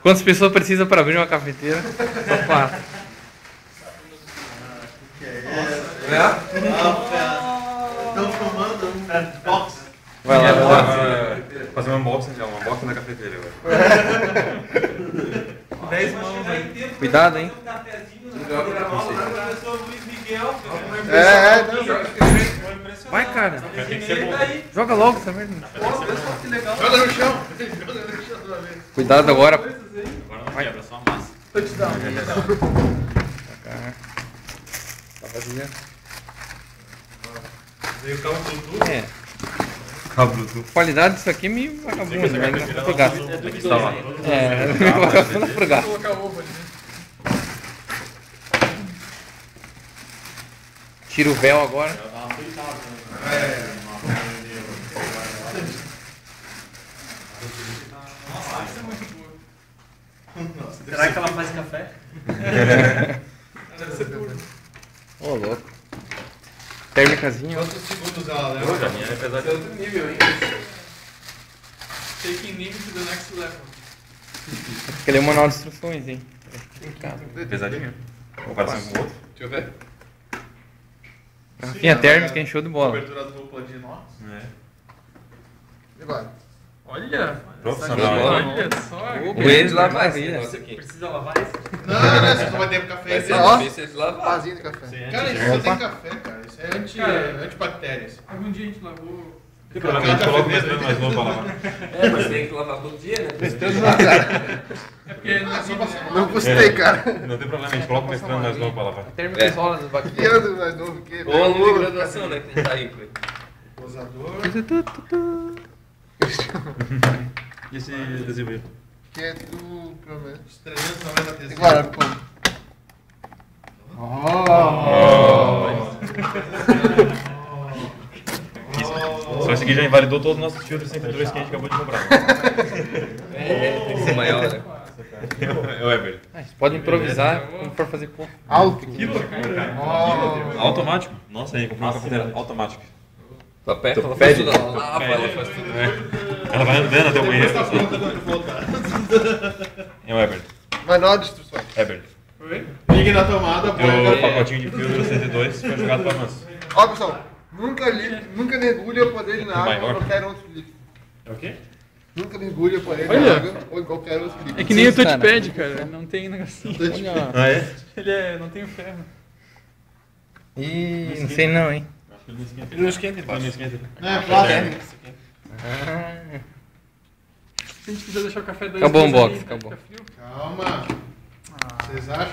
Quantas pessoas precisam para abrir uma cafeteira? Só 4. Estão fumando um box. Vai lá, vai lá. Fazer um unboxing da cafeteira. 10 mãos aí. Cuidado, hein? Vai, cara. Joga logo essa merda. Joga no chão. Cuidado agora. Agora não quebra, só massa. Tá vazia. Veio o cabo Bluetooth. É. Cabo Bluetooth. A qualidade disso aqui é meio vagabundo, né? Não dá pra pegar. Instalar. É, meio vagabundo pra pegar. Tira o véu agora. Será que ela faz café? Ô, louco. Térmicazinha. Quantos segundos ela leva? Hoje a minha é pesada. Outro nível, hein? Taking nível to the next level. Acho que ele é um manual de instruções, hein? Pesadinho. Comparação com o outro. Deixa eu ver. Garrafinha térmica, encheu de bola. Cobertura dupla de inox. É. E agora? Olha! Profissional. Olha só! O Ed lá vai vir. Você precisa lavar isso? Não, você só vai ter café. Difícil de lavar. Vasinho de café. Cara, isso só tem café, cara. Isso é antibactérias. Algum dia a gente lavou. Tem problema, a gente coloca o mestrando mais novo pra lavar. É, mas tem que lavar todo dia, né? É porque não Não custei, cara. Não tem problema, a gente coloca o mestrando mais novo pra lavar. Térmica isola das Que bactérias. ano mais novo que? Ou aluno de graduação, né? Que tá rico. Posador. E esse adesivo aí? Que é do, pelo menos, 390 adesivos. Agora, pô. Só esse aqui já invalidou todos os nossos filtros 102 que a gente acabou de comprar. tem que ser maior, né? É o Ever. Ah, você pode improvisar quando for fazer pouco. Alto. Automático? Nossa, a gente comprou uma cafeteira automática. Tu aperta, ela faz tudo. Ela lava, ela faz tudo. Ela vai andando até o banheiro. É o Ever. Manual de instruções. Ever. Ligue na tomada, põe O o café. pacotinho de filtro 102 foi jogado para nós. Ó, pessoal, nunca mergulhe o poder na água Maior. ou qualquer outro líquido. É o quê? Nunca mergulhe o poder na Olha. água ou em qualquer outro líquido. É que nem o Sim, cara. touchpad, cara. Não tem negocinho. Olha. Ah, é? Ele não tem ferro. Ih, não sei não, hein? Ele não esquenta embaixo. Ele não esquenta. Não, é plástico. Ah, Se a gente quiser deixar o café 2 Acabou o dias unboxing, ali, acabou. fica frio. Calma. Vocês acham